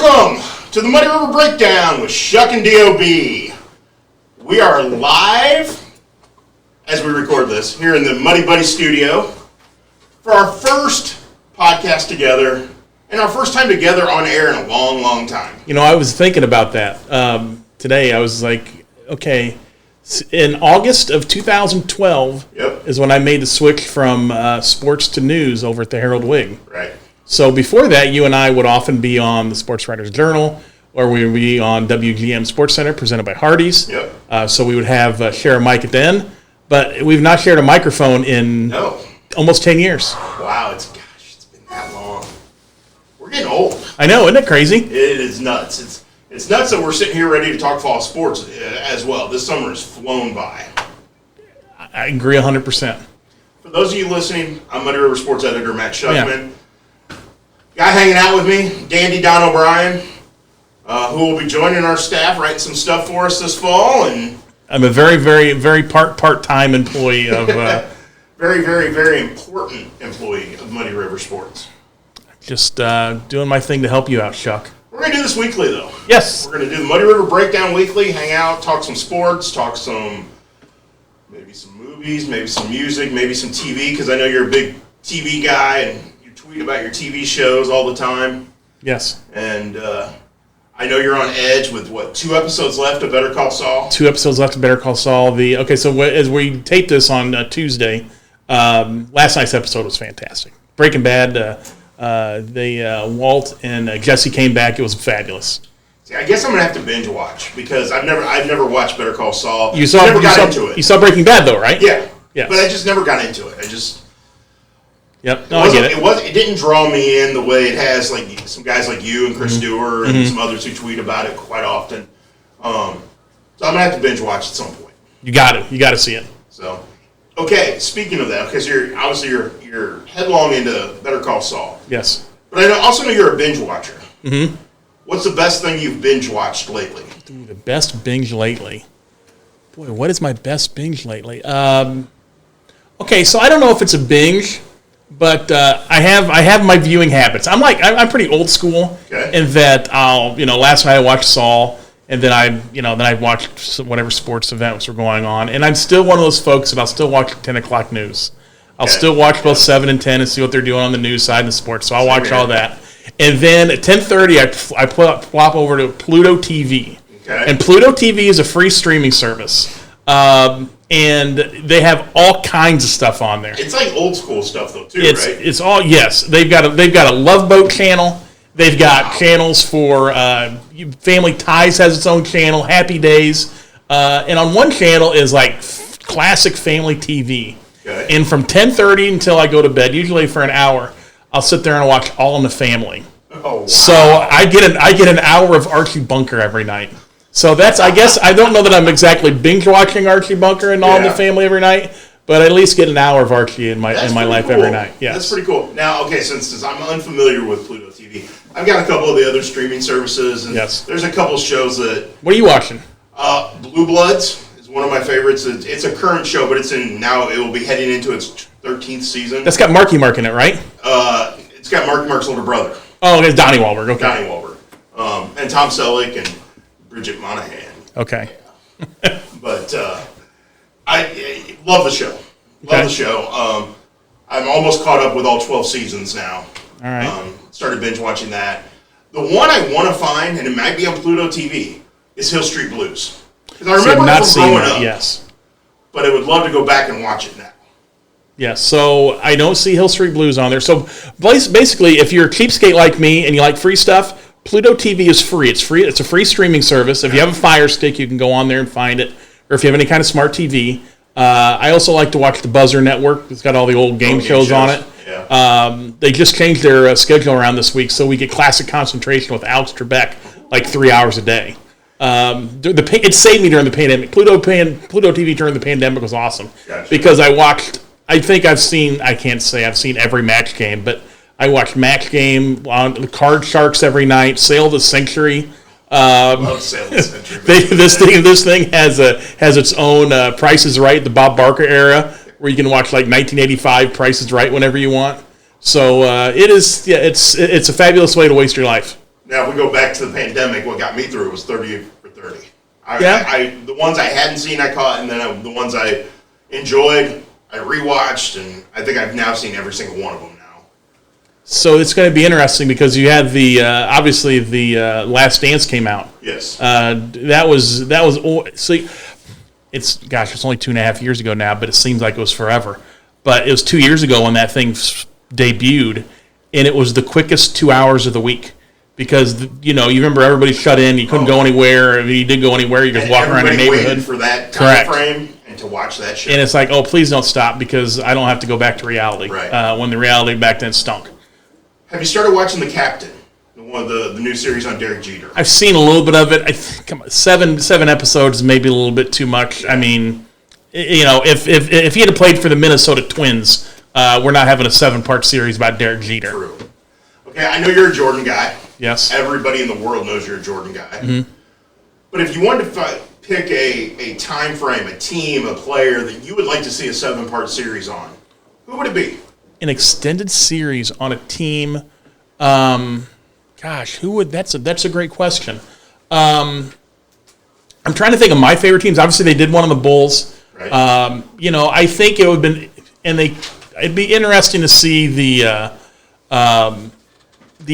Welcome to the Muddy River Breakdown with Schuck and Dob. We are live, as we record this, here in the Muddy Buddy studio for our first podcast together and our first time together on air in a long, long time. You know, I was thinking about that today. I was like, okay, in August of 2012 is when I made the switch from sports to news over at the Herald Whig. Right. So before that, you and I would often be on the Sports Writers Journal, or we would be on WGM Sports Center, presented by Hardee's. Yep. So we would have share a mic at the end, but we've not shared a microphone in almost 10 years. Wow, it's been that long. We're getting old. I know, isn't it crazy? It is nuts. It's nuts that we're sitting here ready to talk fall sports as well. This summer has flown by. I agree 100%. For those of you listening, I'm Muddy River Sports Editor Matt Schuckman. Yeah. Guy hanging out with me, Dandy Don O'Brien, who will be joining our staff, writing some stuff for us this fall. And I'm a very, very, very part-time employee of... very, very, very important employee of Muddy River Sports. Just doing my thing to help you out, Schuck. We're going to do this weekly, though. Yes. We're going to do the Muddy River Breakdown weekly, hang out, talk some sports, maybe some movies, maybe some music, maybe some TV, because I know you're a big TV guy and you tweet about your TV shows all the time. Yes. And I know you're on edge with, 2 episodes left of Better Call Saul? 2 episodes left of Better Call Saul. So as we tape this on Tuesday, last night's episode was fantastic. Breaking Bad, Walt and Jesse came back. It was fabulous. See, I guess I'm gonna have to binge watch because I've never watched Better Call Saul. You saw into it. You saw Breaking Bad though, right? Yeah. Yes. But I just never got into it. Yep. No, I get it. It didn't draw me in the way it has like some guys like you and Chris Dewar and some others who tweet about it quite often. So I'm gonna have to binge watch at some point. You got it. You got to see it. So, okay. Speaking of that, because you're headlong into Better Call Saul. Yes. But I also know you're a binge watcher. Mm-hmm. What's the best thing you've binge watched lately? The best binge lately. Boy, what is my best binge lately? Okay, so I don't know if it's a binge, but I have my viewing habits. I'm pretty old school in that last night I watched Saul, and then I watched whatever sports events were going on, and I'm still one of those folks that I'll still watch 10 o'clock news. I'll still watch both 7 and 10 and see what they're doing on the news side of the sports. So I'll watch all that. And then at 10:30, I flop over to Pluto TV. Okay. And Pluto TV is a free streaming service. And they have all kinds of stuff on there. It's like old school stuff though, too, right? It's all, yes. They've got a Love Boat channel. They've got channels for Family Ties has its own channel, Happy Days. And on one channel is like classic family TV. Okay. And from 10:30 until I go to bed, usually for an hour, I'll sit there and watch All in the Family. Oh, wow. So I get an hour of Archie Bunker every night. So that's, I guess, I don't know that I'm exactly binge watching Archie Bunker and All in the Family every night, but I at least get an hour of Archie in my life every night. Yes. That's pretty cool. Now, okay, since I'm unfamiliar with Pluto TV, I've got a couple of the other streaming services, and there's a couple shows that... What are you watching? Blue Bloods. One of my favorites. It's a current show, but it will be heading into its 13th season. That's got Marky Mark in it, right? It's got Marky Mark's older brother. Oh, it's Donnie Wahlberg. Okay. Donnie Wahlberg. And Tom Selleck and Bridget Monahan. Okay. But I love the show. Love the show. I'm almost caught up with all 12 seasons now. All right. Started binge watching that. The one I want to find, and it might be on Pluto TV, is Hill Street Blues. Because I remember it from growing up. Yes. But I would love to go back and watch it now. Yes, so I don't see Hill Street Blues on there. So basically, if you're a cheapskate like me and you like free stuff, Pluto TV is free. It's free. It's a free streaming service. If you have a Fire Stick, you can go on there and find it. Or if you have any kind of smart TV. I also like to watch the Buzzer Network. It's got all the old game shows on it. Yeah. They just changed their schedule around this week, so we get Classic Concentration with Alex Trebek like 3 hours a day. It saved me during the pandemic. Pluto TV during the pandemic was awesome because I watched. I can't say I've seen every match game, but I watched Match Game on the Card Sharks every night. Sail of the Century. Love Sail of the Century. This thing has its own Price is Right, the Bob Barker era, where you can watch like 1985 Price is Right whenever you want. So it's a fabulous way to waste your life. Now, if we go back to the pandemic, what got me through was 30 for 30. The ones I hadn't seen, I caught, and then the ones I enjoyed, I rewatched, and I think I've now seen every single one of them now. So it's going to be interesting because you had obviously the Last Dance came out. Yes. That was see, it's only 2.5 years ago now, but it seems like it was forever. But it was 2 years ago when that thing debuted, and it was the quickest 2 hours of the week. Because, you remember everybody shut in, you couldn't go anywhere. If you did go anywhere, you just walk around your neighborhood. For that time frame and to watch that show. And it's like, oh, please don't stop because I don't have to go back to reality. Right. When the reality back then stunk. Have you started watching The Captain? One of the new series on Derek Jeter. I've seen a little bit of it. I think seven episodes is maybe a little bit too much. I mean, if he had played for the Minnesota Twins, we're not having a 7-part series about Derek Jeter. True. Okay, I know you're a Jordan guy. Yes. Everybody in the world knows you're a Jordan guy. Mm-hmm. But if you wanted to pick a time frame, a team, a player that you would like to see a 7-part series on, who would it be? An extended series on a team. Who would? That's a great question. I'm trying to think of my favorite teams. Obviously, they did one on the Bulls. Right. I think it would have been, it'd be interesting to see the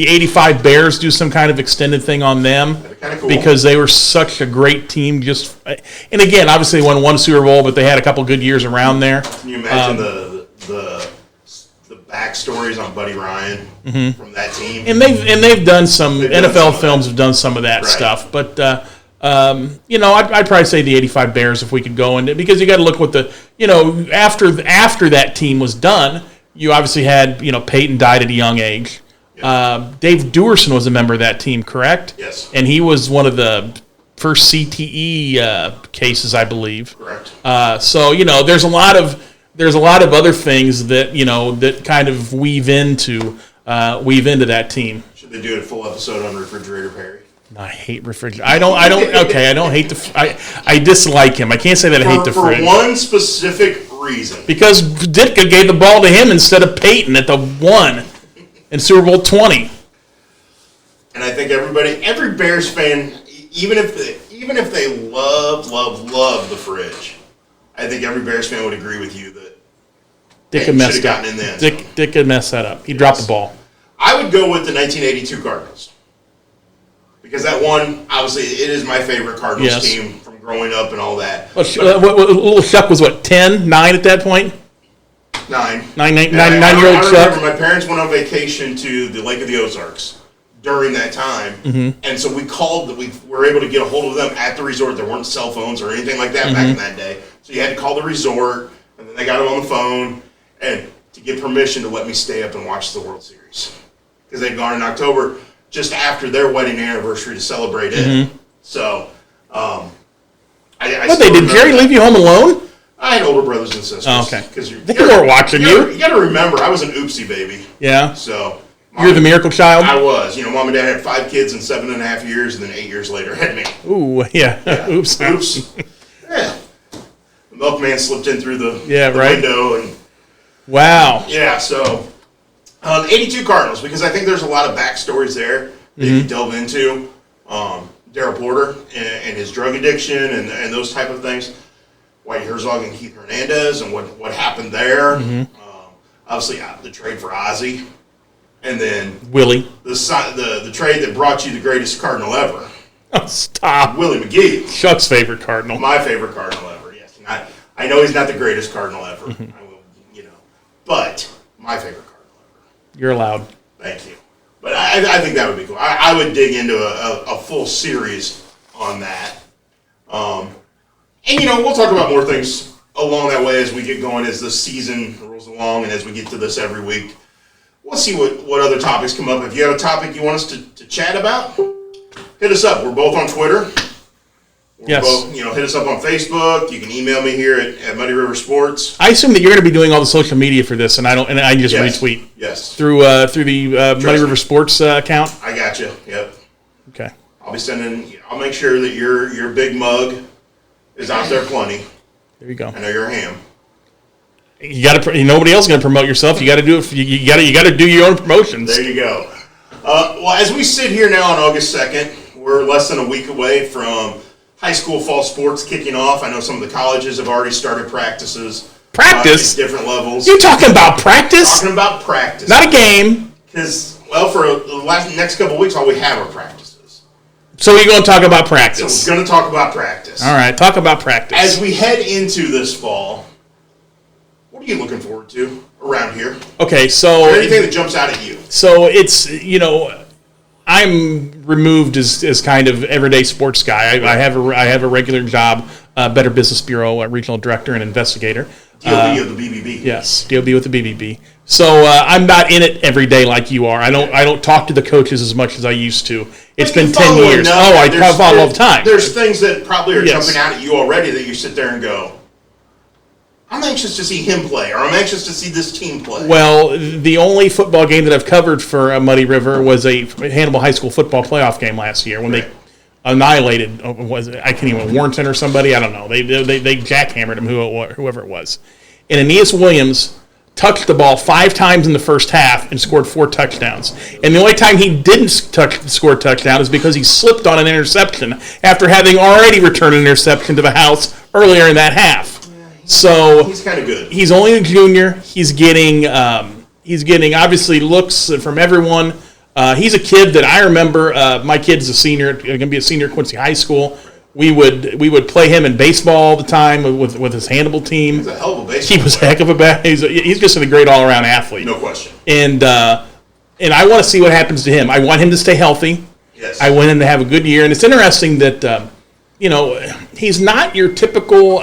85 Bears do some kind of extended thing on them. That'd be kind of cool. Because they were such a great team. And again, obviously they won one Super Bowl, but they had a couple good years around there. Can you imagine the backstories on Buddy Ryan from that team? And they've done some NFL films have done some of that stuff, but I'd probably say the 85 Bears if we could go into, because you got to look what after that team was done, you obviously had Peyton died at a young age. Yep. Dave Duerson was a member of that team, correct? Yes. And he was one of the first CTE cases, I believe. Correct. So there's a lot of other things that that kind of weave into that team. Should they do a full episode on Refrigerator Perry? I hate refrigerator. I don't hate I dislike him. I can't say that I hate the fridge. For one specific reason. Because Ditka gave the ball to him instead of Peyton at the 1 in Super Bowl 20. And I think every Bears fan, even if they love the fridge, I think every Bears fan would agree with you that Ditka messed up. Gotten in the end Ditka messed that up. He dropped the ball. I would go with the 1982 Cardinals. Because that one, obviously, it is my favorite Cardinals team from growing up and all that. Little Schuck was 10, 9 at that point? 9. 9-year-old Schuck. I remember my parents went on vacation to the Lake of the Ozarks during that time. Mm-hmm. And so we were able to get a hold of them at the resort. There weren't cell phones or anything like that back in that day. So you had to call the resort, and then they got them on the phone, and to get permission to let me stay up and watch the World Series. Because they'd gone in October, just after their wedding anniversary to celebrate it. Mm-hmm. So, what did Jerry leave you home alone? I had older brothers and sisters. Oh, okay. Because they weren't watching you. You got to remember, I was an oopsie baby. Yeah. So you're the miracle child. I was. Mom and dad had 5 kids in 7.5 years, and then 8 years later had me. Ooh, yeah. Oops. Yeah. The milkman slipped in through the right. window and. Wow. Yeah. So. 82 Cardinals, because I think there's a lot of backstories there that you can delve into. Darryl Porter and his drug addiction and those type of things. White Herzog and Keith Hernandez and what happened there. Mm-hmm. Obviously, the trade for Ozzie. And then Willie. The trade that brought you the greatest Cardinal ever. Oh, stop. Willie McGee. Chuck's favorite Cardinal. My favorite Cardinal ever, yes. And I know he's not the greatest Cardinal ever. Mm-hmm. But my favorite Cardinal. You're allowed. Thank you. But I think that would be cool. I would dig into a full series on that. And, we'll talk about more things along that way as we get going, as the season rolls along, and as we get to this every week. We'll see what other topics come up. If you have a topic you want us to chat about, hit us up. We're both on Twitter. We're both, hit us up on Facebook. You can email me here at Muddy River Sports. I assume that you're going to be doing all the social media for this, and I just retweet. Yes. Through the Muddy River Sports account. I got you. Yep. Okay. I'll be sending. I'll make sure that your big mug is out there plenty. There you go. I know you're a ham. You got to. Nobody else is going to promote yourself. You got to do it. You got to do your own promotions. There you go. Well, as we sit here now on August 2nd, we're less than a week away from high school fall sports kicking off. I know some of the colleges have already started practices. Practice? At different levels. You talking about practice? Talking about practice. Not a game. Because, well, for the next couple of weeks, all we have are practices. So we're going to talk about So practice. we're going to talk about practice. All right, talk about practice. As we head into this fall, what are you looking forward to around here? Okay, so Anything that jumps out at you? So it's, I'm removed as kind of everyday sports guy. I have a regular job, Better Business Bureau regional director and investigator. DOB of the BBB. Yes, DOB with the BBB. So I'm not in it every day like you are. I don't talk to the coaches as much as I used to. It's been 10 years. I follow all the time. There's things that probably are jumping out at you already that you sit there and go, I'm anxious to see him play, or I'm anxious to see this team play. Well, the only football game that I've covered for Muddy River was a Hannibal High School football playoff game last year when they annihilated, I can't even, Warrenton or somebody, I don't know. They jackhammered him, whoever it was. And Aeneas Williams touched the ball 5 times in the first half and scored 4 touchdowns. And the only time he didn't score a touchdown is because he slipped on an interception after having already returned an interception to the house earlier in that half. So he's kind of good. He's only a junior. He's getting obviously looks from everyone. He's a kid that I remember. My kid's a senior, going to be a senior at Quincy High School. We would play him in baseball all the time with his Hannibal team. He's a hell of a baseball He was a player. heck of a bat. He's just a great all around athlete. No question. And I want to see what happens to him. I want him to stay healthy. Yes. I want him to have a good year. And it's interesting that he's not your typical.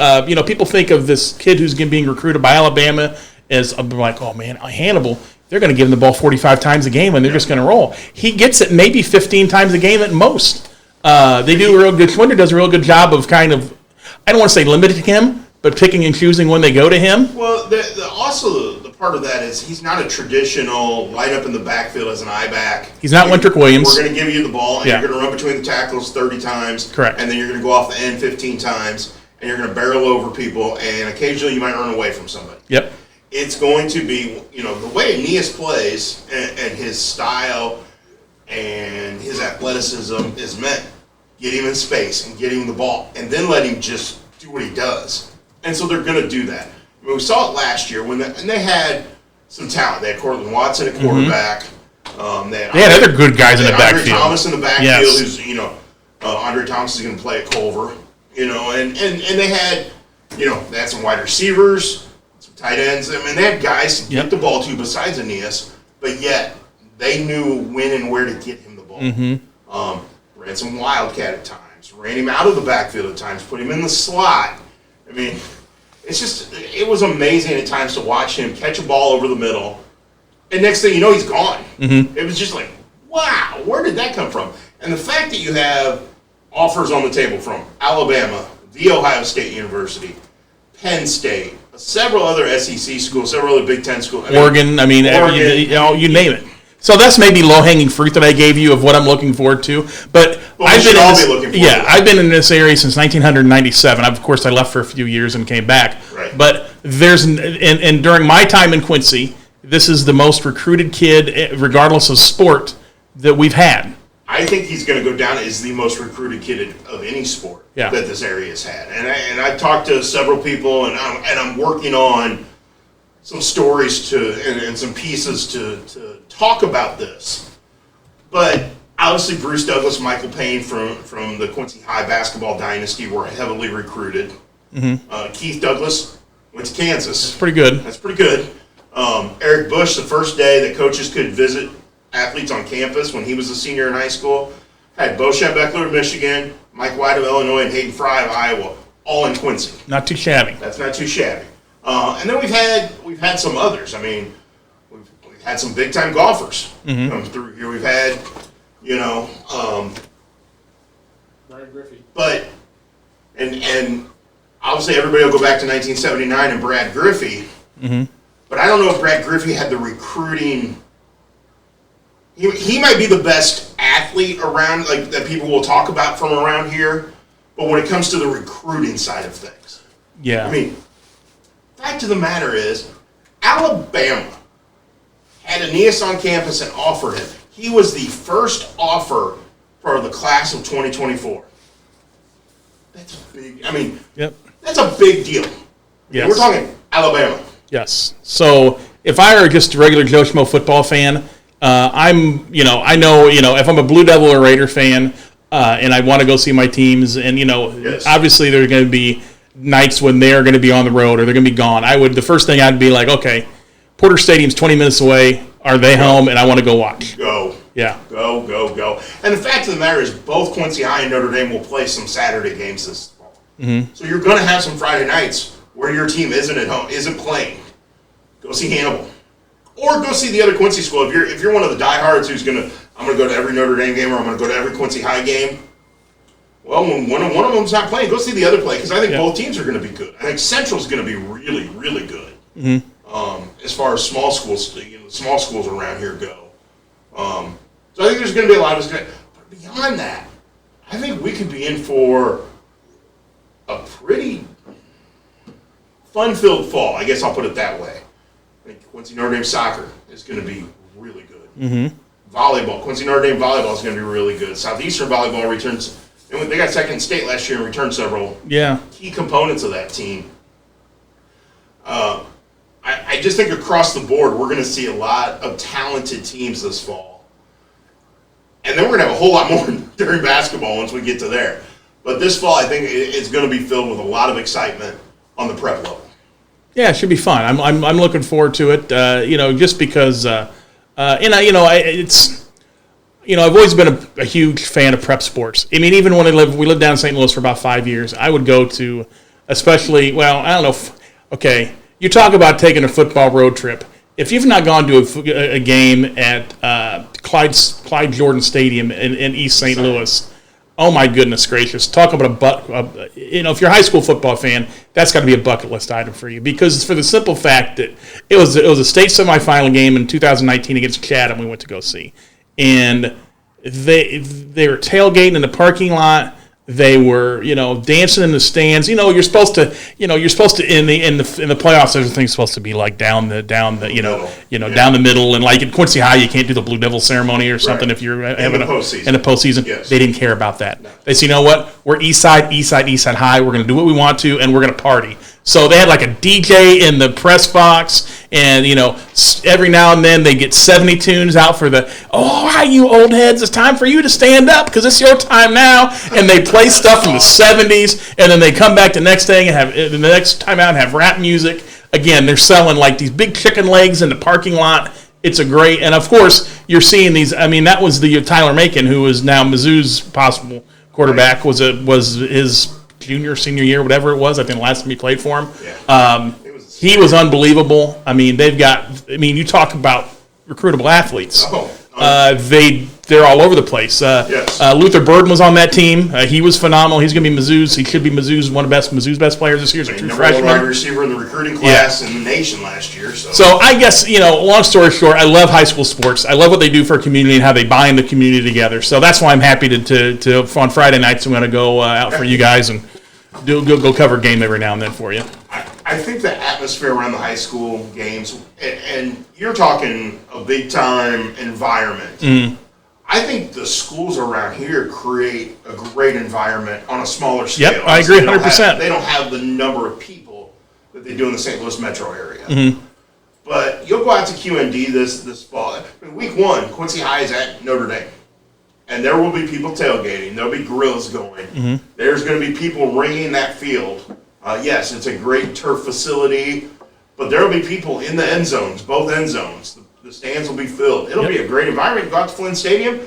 People think of this kid who's being recruited by Alabama as like, oh man, Hannibal. They're going to give him the ball 45 times a game and they're just going to roll. He gets it maybe 15 times a game at most. They do a real good. Schwinder does a real good job of kind of, I don't want to say limiting him, but picking and choosing when they go to him. Well, also the part of that is he's not a traditional line up in the backfield as an I-back. He's not Wintrick Williams. We're going to give you the ball, and you're going to run between the tackles 30 times. Correct. And then you're going to go off the end 15 times, and you're going to barrel over people, and occasionally you might run away from somebody. Yep. It's going to be, the way Aeneas plays and his style and his athleticism is meant. Get him in space and get him the ball, and then let him just do what he does. And so they're going to do that. I mean, we saw it last year and they had some talent. They had Cortland Watson at quarterback. They had other good guys in the Andre backfield. Thomas in the backfield, Yes. who's Andre Thomas is going to play at Culver. And they had they had some wide receivers, some tight ends. I mean, they had guys to get the ball to besides Aeneas, but yet they knew when and where to get him the ball. Ran some wildcat at times, ran him out of the backfield at times, put him in the slot. I mean, it was amazing at times to watch him catch a ball over the middle, and next thing you know, he's gone. It was just like, wow, where did that come from? And the fact that you have offers on the table from Alabama, The Ohio State University, Penn State, several other SEC schools, several other Big Ten schools. Oregon, you name it. So that's maybe low-hanging fruit that I gave you of what I'm looking forward to. But I've been in this area since 1997. Of course, I left for a few years and came back. Right. But and during my time in Quincy, this is the most recruited kid, regardless of sport, that we've had. I think he's going to go down as the most recruited kid of any sport that this area has had. And I've talked to several people, and I'm working on some stories and some pieces to talk about this. But obviously Bruce Douglas, Michael Payne from the Quincy High basketball dynasty were heavily recruited. Keith Douglas went to Kansas. That's pretty good. That's pretty good. Eric Bush, the first day that coaches could visit athletes on campus when he was a senior in high school, had Bo Schembechler of Michigan, Mike White of Illinois, and Hayden Fry of Iowa, all in Quincy. Not too shabby. That's not too shabby. And then we've had some others. I mean, we've had some big time golfers come through here. We've had, Brad Griffey. But and obviously everybody will go back to 1979 and Brad Griffey. But I don't know if Brad Griffey had the recruiting. He might be the best athlete around, like that people will talk about from around here. But when it comes to the recruiting side of things, Yeah. I mean, fact of the matter is, Alabama had Aeneas on campus and offered him He was the first offer for the class of 2024. That's big. I mean, that's a big deal. Yes. We're talking Alabama. Yes. So if I were just a regular Joe Schmo football fan, I know, if I'm a Blue Devil or Raider fan, and I want to go see my teams, and obviously there are going to be nights when they're going to be on the road or they're going to be gone. The first thing I'd be like, okay, Porter Stadium's 20 minutes away. Are they home? And I want to go watch. Go. Yeah. Go. And the fact of the matter is, both Quincy High and Notre Dame will play some Saturday games this fall. Mm-hmm. So you're going to have some Friday nights where your team isn't at home, isn't playing. Go see Hannibal, or go see the other Quincy school. If you're one of the diehards who's I'm going to go to every Notre Dame game, or I'm going to go to every Quincy High game. Well, when one of them's not playing, go see the other play, because I think both teams are going to be good. I think Central's going to be really, really good. Mm-hmm. As far as small schools, small schools around here go. So I think there's going to be a lot of this. But beyond that, I think we could be in for a pretty fun-filled fall. I guess I'll put it that way. I think Quincy Notre Dame soccer is going to be really good. Mm-hmm. Volleyball, Quincy Notre Dame volleyball is going to be really good. Southeastern volleyball returns. They got second in state last year and returned several key components of that team. I just think across the board, we're going to see a lot of talented teams this fall. And then we're going to have a whole lot more during basketball once we get to there. But this fall, I think it's going to be filled with a lot of excitement on the prep level. Yeah, it should be fun. I'm looking forward to it. Just because, I've always been a huge fan of prep sports. I mean, even when we lived down in St. Louis for about 5 years, I would go to, especially, I don't know, you talk about taking a football road trip. If you've not gone to a game at Clyde Jordan Stadium in East St. Louis, oh my goodness gracious! Talk about if you're a high school football fan, that's got to be a bucket list item for you, because for the simple fact that it was a state semifinal game in 2019 against Chatham we went to go see, and they were tailgating in the parking lot. They were, dancing in the stands. You're supposed to in the playoffs, everything's supposed to be like down the down the middle, and like at Quincy High, you can't do the Blue Devil ceremony or something if you're having in the postseason. Yes. They didn't care about that. No. They said, you know what? We're East Side High. We're going to do what we want to, and we're going to party. So they had like a DJ in the press box, and every now and then they get 70 tunes out for hi, you old heads, it's time for you to stand up because it's your time now. And they play stuff from the 70s, and then they come back the next day and the next time out and have rap music. Again, they're selling like these big chicken legs in the parking lot. It's a great, and of course you're seeing these. I mean, that was the Tyler Macon, who is now Mizzou's possible quarterback. Was his senior year, whatever it was. I think the last time he played for him. Yeah. He was unbelievable. I mean, you talk about recruitable athletes. They're all over the place. Yes. Luther Burden was on that team. He was phenomenal. He's going to be Mizzou's. He should be one of Mizzou's best players this year. He's a true freshman. Number one wide receiver in the recruiting class in the nation last year. So I guess, long story short, I love high school sports. I love what they do for a community and how they bind the community together. So that's why I'm happy to on Friday nights, I'm going to go out for you guys and go cover a game every now and then for you. I think the atmosphere around the high school games, and you're talking a big-time environment. Mm. I think the schools around here create a great environment on a smaller scale. Yep, I agree 100%. They don't have the number of people that they do in the St. Louis metro area. Mm-hmm. But you'll go out to QND this fall. Week 1, Quincy High is at Notre Dame. And there will be people tailgating. There'll be grills going. Mm-hmm. There's going to be people ringing that field. Yes, it's a great turf facility, but there will be people in the end zones, both end zones. The stands will be filled. It'll be a great environment. Go out to Flynn Stadium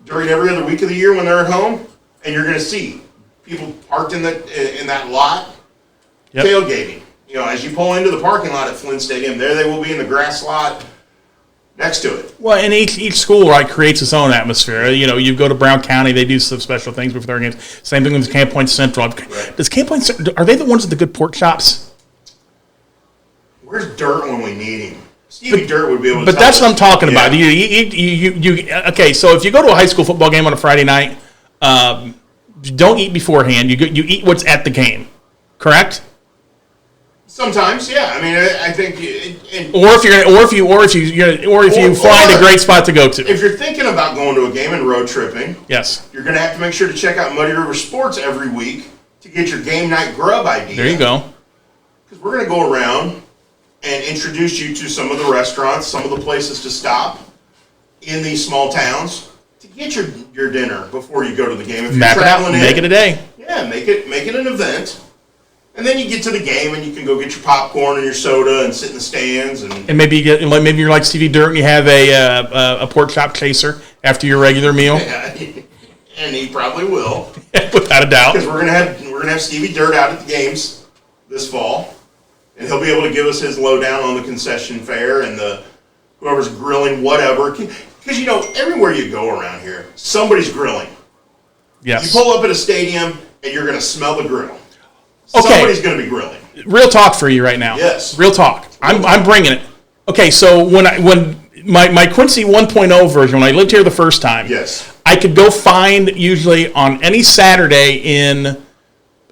during every other week of the year when they're at home, and you're going to see people parked in that lot tailgating. As you pull into the parking lot at Flynn Stadium, there they will be in the grass lot next to it. Well, and each school creates its own atmosphere. You go to Brown County, they do some special things before their games. Same thing with Camp Point Central. Right. Does Camp Point are they the ones with the good pork chops? Where's Dirt when we need him? Stevie Dirt would be able to. But that's what I'm talking about. Okay, so if you go to a high school football game on a Friday night, don't eat beforehand. You eat what's at the game, correct? Sometimes, yeah. I mean, I think, Or if you find a great spot to go to. if you're thinking about going to a game and road tripping, Yes. you're going to have to make sure to check out Muddy River Sports every week to get your game night grub idea. There you go. Because we're going to go around and introduce you to some of the restaurants, some of the places to stop in these small towns to get your dinner before you go to the game. If you're Map it out, traveling make it a day. Yeah, make it an event. And then you get to the game and you can go get your popcorn and your soda and sit in the stands And maybe you're like Stevie Dirt and you have a pork chop chaser after your regular meal. Yeah, and he probably will. Without a doubt. Because we're gonna have Stevie Dirt out at the games this fall, and he'll be able to give us his lowdown on the concession fare and the whoever's grilling whatever. Because everywhere you go around here, somebody's grilling. Yes. You pull up at a stadium and you're gonna smell the grill. Okay. Somebody's gonna be grilling. Real talk for you right now. Yes. Real talk. I'm bringing it. Okay, so when my Quincy 1.0 version, when I lived here the first time, Yes. I could go find, usually on any Saturday in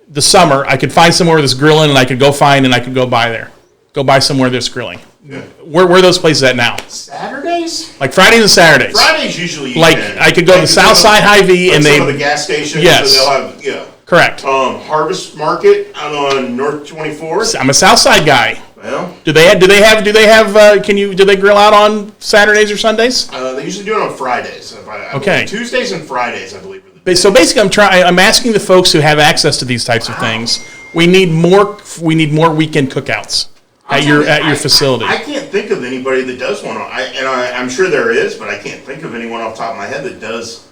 the summer, I could find somewhere that's grilling, and I could go buy there. Go buy somewhere that's grilling. Yeah. Where are those places at now? Saturdays? Like Fridays and Saturdays. Fridays usually you Like, can. I could go to the Southside Hy-Vee and some of the gas stations. Yes. So they'll have, yeah. Correct. Harvest Market out on North 24th. I'm a Southside guy. Well, Do they have? Do they grill out on Saturdays or Sundays? they usually do it on Fridays. Okay. Tuesdays and Fridays, I believe. Are the So basically, I'm asking the folks who have access to these types of things. We need more weekend cookouts at your facility. I can't think of anybody that does one. I'm sure there is, but I can't think of anyone off the top of my head that does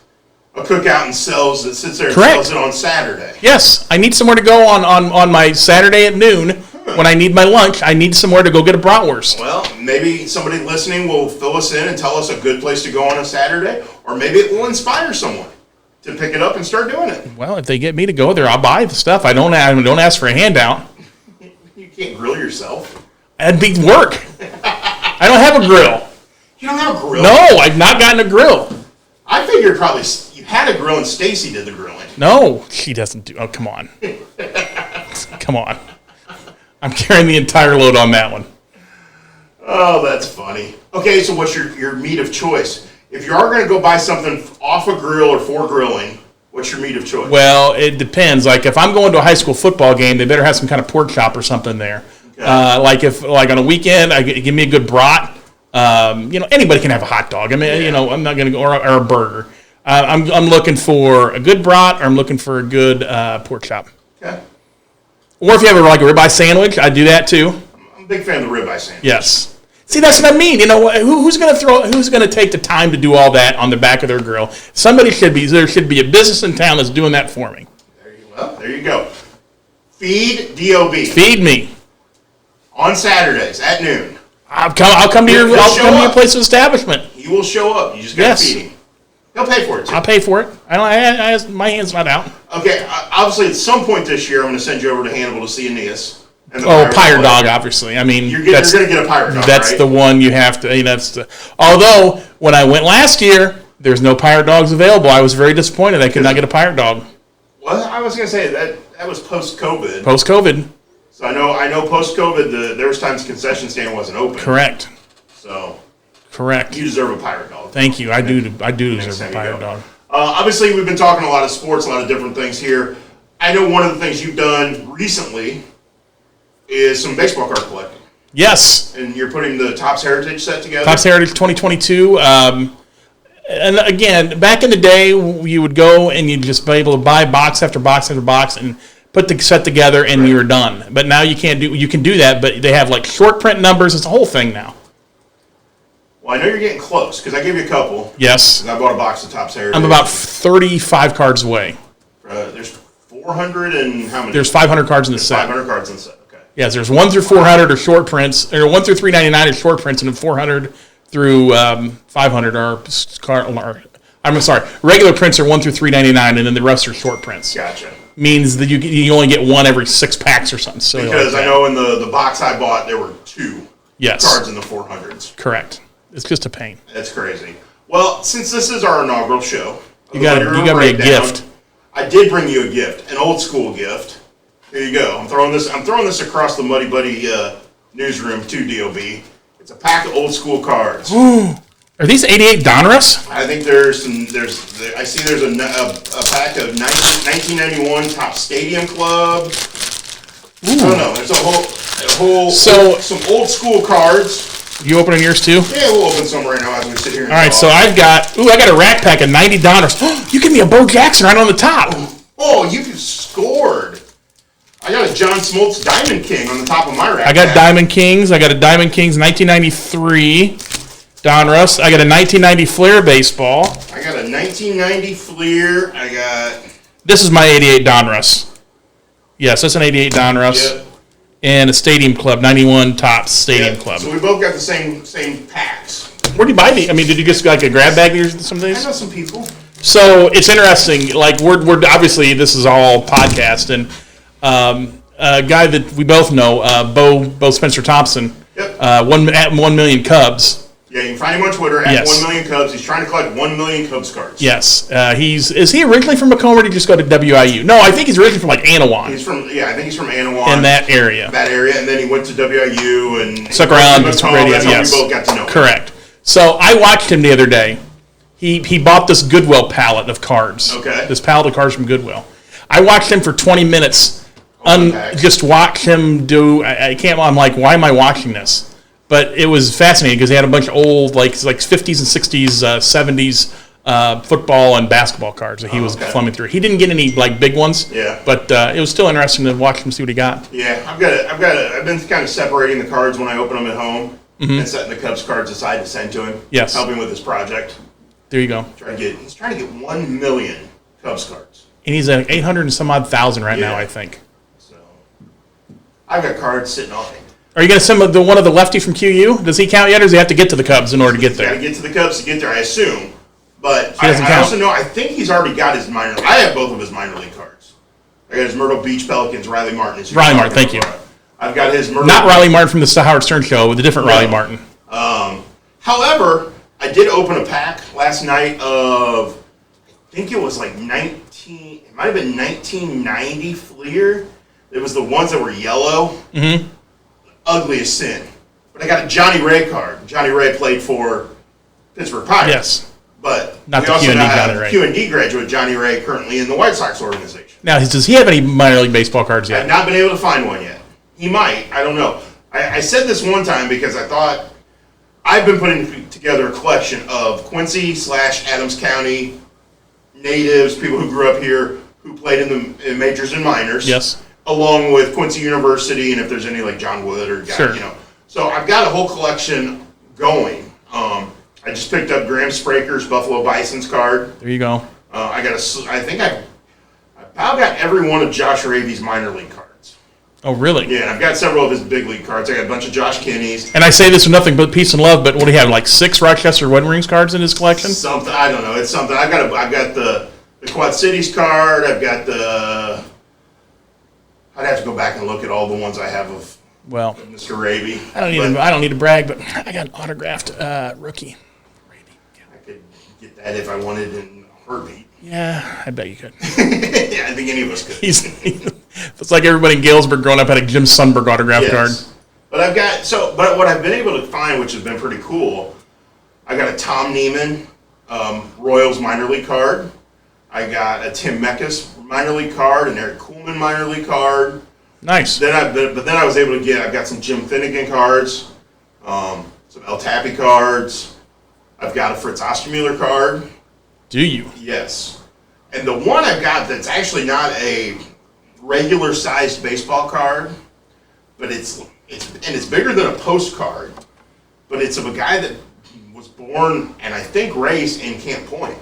a cookout and sits there and Correct. sells it on Saturday. Yes, I need somewhere to go on my Saturday at noon when I need my lunch. I need somewhere to go get a bratwurst. Well, maybe somebody listening will fill us in and tell us a good place to go on a Saturday, or maybe it will inspire someone to pick it up and start doing it. Well, if they get me to go there, I'll buy the stuff. I don't ask for a handout. You can't grill yourself. That'd be work. I don't have a grill. You don't have a grill? No, I've not gotten a grill. I figured probably you had a grill and Stacy did the grilling. No, she doesn't do. Oh, come on. Come on. I'm carrying the entire load on that one. Oh, that's funny. Okay, so what's your meat of choice? If you are going to go buy something off a grill or for grilling, what's your meat of choice? Well, it depends. Like if I'm going to a high school football game, they better have some kind of pork chop or something there. Okay. Like on a weekend, give me a good brat. Anybody can have a hot dog. I mean, I'm not going to go or a burger. I'm looking for a good brat, or I'm looking for a good pork chop. Okay. Or if you have a ribeye sandwich, I do that too. I'm a big fan of the ribeye sandwich. Yes. See, that's what I mean. Who's going to take the time to do all that on the back of their grill? There should be a business in town that's doing that for me. There you go. Feed DOB. Feed me. On Saturdays at noon. I'll come to your place of establishment. He will show up. You just got to feed him. He'll pay for it, too. I'll pay for it. My hand's not out. Okay, obviously at some point this year, I'm going to send you over to Hannibal to see Aeneas. Pirate Dog, obviously. I mean, you're going to get a Pirate Dog, That's right? the one you have to. Although, when I went last year, there's no Pirate Dogs available. I was very disappointed I could not get a Pirate Dog. Well, I was going to say, that was post-COVID. Post-COVID. So I know post-COVID, there was times the concession stand wasn't open. Correct. So Correct. you deserve a Pirate Dog. Thank you. I do deserve a Pirate Dog. Obviously, we've been talking a lot of sports, a lot of different things here. I know one of the things you've done recently is some baseball card collecting. Yes. And you're putting the Topps Heritage set together? Topps Heritage 2022. And again, back in the day, you would go and you'd just be able to buy box after box after box and put the set together and you're done. But now you can do that, but they have like short print numbers. It's a whole thing now. Well, I know you're getting close because I gave you a couple. Yes. And I bought a box of Topps Heritage. I'm about 35 cards away. There's 400 and how many? There's 500 cards in the set. 500 cards in the set. Okay. Yes, there's 1 through 400 are short prints, or 1 through 399 are short prints, and then 400 through 500 are I'm sorry, regular prints are 1 through 399, and then the rest are short prints. Gotcha. Means that you only get one every 6 packs or something. So because I know in the box I bought there were 2 yes. cards in the 400s. Correct. It's just a pain. That's crazy. Well, since this is our inaugural show, you got me a gift. I did bring you a gift, an old school gift. Here you go. I'm throwing this across the Muddy Buddy newsroom to DOB. It's a pack of old school cards. Are these 88 Donruss? I think there's a pack of 1991 Top Stadium Club. I don't know. There's some old school cards. You opening yours too? Yeah, we'll open some right now as we sit here. All right, so I got a rack pack of 90 Donruss. You give me a Bo Jackson right on the top. Oh, you scored. I got a John Smoltz Diamond King on the top of my rack. I got Diamond Kings. I got a Diamond Kings 1993 Donruss. I got a 1990 Fleer baseball. I got a 1990 Fleer. This is my 88 Donruss. Yes, that's an 88 Donruss. Yep. And a Stadium Club, 91 Topps Stadium Club. So we both got the same packs. Where do you buy these? I mean, did you get like a grab bag or some of I these? know some people. So it's interesting. Like we're obviously this is all podcast, and a guy that we both know, Bo Spencer Thompson, Yep. 1 million Cubs. Yeah, you can find him on Twitter at Yes. 1 million Cubs. He's trying to collect 1 million Cubs cards. Yes, is he originally from Macomb or did he just go to WIU? No, I think he's originally from like Anawan. I think he's from Anawan. In that area. And then he went to WIU and Stuck around. That's how we both got to know him. Correct. So I watched him the other day. He bought this Goodwill palette of cards. Okay. This palette of cards from Goodwill. I watched him for 20 minutes. Just watch him do. I'm like, why am I watching this? But it was fascinating because he had a bunch of old, like 50s and 60s, 70s football and basketball cards that he was thumbing through. He didn't get any like big ones. Yeah. But it was still interesting to watch him see what he got. Yeah, I've been kind of separating the cards when I open them at home and setting the Cubs cards aside to send to him. Yes. Helping with his project. There you go. He's trying to get 1 million Cubs cards. And he's at 800 and some odd thousand right now, I think. So I've got cards sitting on it. Are you going to send one of the lefty from QU? Does he count yet, or does he have to get to the Cubs in order to get there? Got to get to the Cubs to get there, I assume. But He doesn't I count. also know, I think he's already got his minor. I have both of his minor league cards. I got his Myrtle Beach Pelicans, Riley Martin. Riley Martin, thank you. I've got his Myrtle. Not Riley Martin from the Howard Stern show, with a different Riley Martin. However, I did open a pack last night of, I think it was like it might have been 1990 Fleer. It was the ones that were yellow. Mm-hmm. Ugly as sin. But I got a Johnny Ray card. Johnny Ray played for Pittsburgh Pirates. Yes. But Not we the also Q&D now have Johnny Ray. Q&D graduate Johnny Ray currently in the White Sox organization. Now, does he have any minor league baseball cards I've yet? not been able to find one yet. He might. I don't know. I said this one time because I thought I've been putting together a collection of Quincy/Adams County natives, people who grew up here, who played in the majors and minors. Yes. Along with Quincy University, and if there's any like John Wood or guys, Sure. So I've got a whole collection going. I just picked up Graham Spraker's Buffalo Bison's card. There you go. I think I've about got every one of Josh Raby's minor league cards. Oh, really? Yeah, and I've got several of his big league cards. I got a bunch of Josh Kinney's. And I say this with nothing but peace and love, but what do you have, like 6 Rochester Red Wings cards in his collection? Something, I don't know. It's something. I've got the Quad Cities card. I've got I'd have to go back and look at all the ones I have of Mr. Raby. I don't need to brag, but I got an autographed rookie. I could get that if I wanted in a heartbeat. Yeah, I bet you could. Yeah, I think any of us could. It's like everybody in Galesburg growing up had a Jim Sundberg autograph card. But but what I've been able to find, which has been pretty cool, I got a Tom Neiman Royals minor league card. I got a Tim Meckes minor league card, an Eric Kuhlman minor league card. Nice. Then I was able to I've got some Jim Finnegan cards, some El Tappy cards. I've got a Fritz Ostermuller card. Do you? Yes. And the one I've got that's actually not a regular sized baseball card, but it's bigger than a postcard, but it's of a guy that was born and I think raised in Camp Point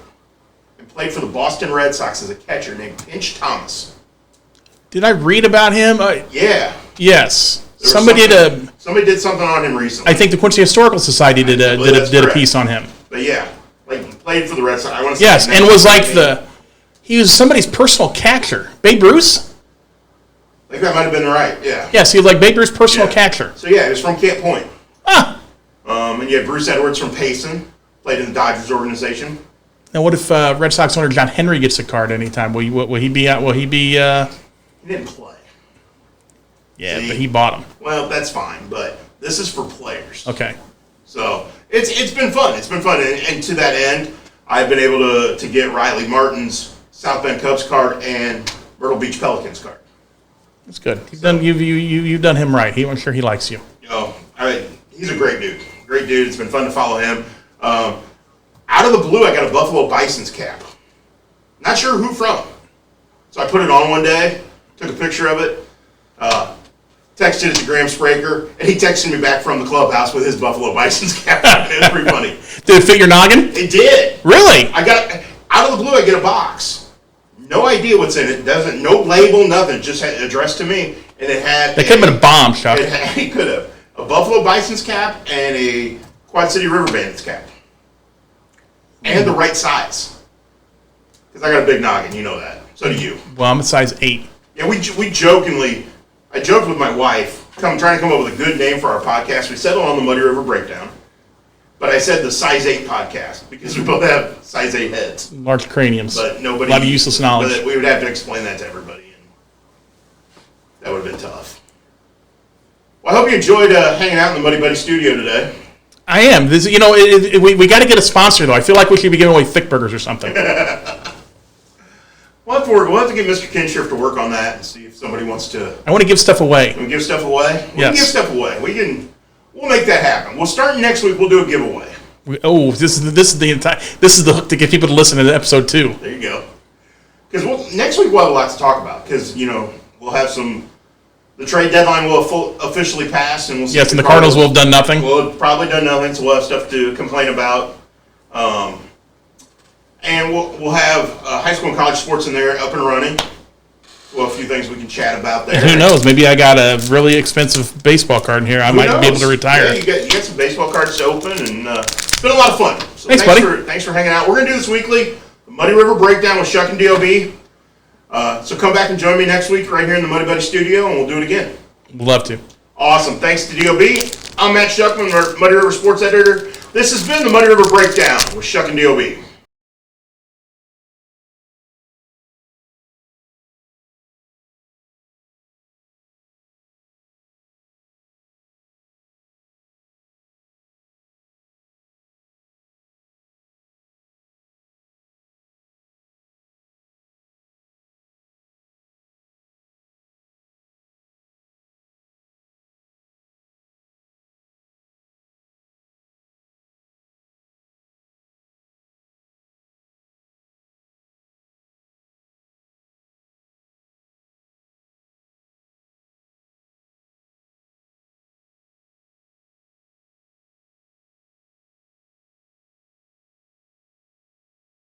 and played for the Boston Red Sox as a catcher named Pinch Thomas. Did I read about him? Yeah. Yes. Somebody did something on him recently. I think the Quincy Historical Society did a piece on him. But yeah, like he played for the Red Sox. I want to say yes, and was like he was somebody's personal catcher. Babe Ruth? I think that might have been right, yeah. Yes, he was like Babe Ruth's personal catcher. So yeah, he was from Camp Point. Ah. And you had Bruce Edwards from Payson, played in the Dodgers organization. Now, what if Red Sox owner John Henry gets a card anytime? Will he be? He didn't play. Yeah, See? but he bought them. Well, that's fine, but this is for players. Okay. So it's been fun. It's been fun, and to that end, I've been able to get Riley Martin's South Bend Cubs card and Myrtle Beach Pelicans card. That's good. You've done him right. I'm sure he likes you. He's a great dude. Great dude. It's been fun to follow him. Out of the blue, I got a Buffalo Bison's cap. Not sure who from. So I put it on one day, took a picture of it, texted it to Graham Spraker, and he texted me back from the clubhouse with his Buffalo Bison's cap. It was pretty funny. Did it fit your noggin? It did. Really? I got out of the blue. I get a box. No idea what's in it. Doesn't no label, nothing. Just had addressed to me, and it had. That could have been a bomb, Chuck. He could have a Buffalo Bison's cap and a Quad City River Bandits cap, and the right size. Because I got a big noggin, you know that. So do you. Well, I'm a size 8. Yeah, we jokingly. I joked with my wife, trying to come up with a good name for our podcast. We settled on the Muddy River Breakdown, but I said the Size 8 podcast because we both have size 8 heads. Large craniums. But nobody. A lot of useless knowledge. But we would have to explain that to everybody, and that would have been tough. Well, I hope you enjoyed hanging out in the Muddy Buddy studio today. I am. This, we got to get a sponsor though. I feel like we should be giving away thick burgers or something. We'll have to get Mr. Kinshrift to work on that and see if somebody wants to. I want to give stuff away. We give stuff away. We Yes. can give stuff away. We'll make that happen. We'll start next week. We'll do a giveaway. This is the hook to get people to listen to episode 2. There you go. Because next week we'll have a lot to talk about. Because we'll have some. The trade deadline will officially pass, and we'll see. Yes, and the Cardinals will have done nothing. We'll have probably done nothing, so we'll have stuff to complain about. And we'll have high school and college sports in there up and running. Well, a few things we can chat about there. Who knows? Maybe I got a really expensive baseball card in here. I might be able to retire. Yeah, you got some baseball cards to open, and it's been a lot of fun. So Thanks, buddy. Thanks for hanging out. We're going to do this weekly, the Muddy River Breakdown with Schuck and Dob. So come back and join me next week right here in the Muddy Buddy studio, and we'll do it again. Would love to. Awesome. Thanks to Dob. I'm Matt Schuckman, our Muddy River sports editor. This has been the Muddy River Breakdown with Schuck and Dob.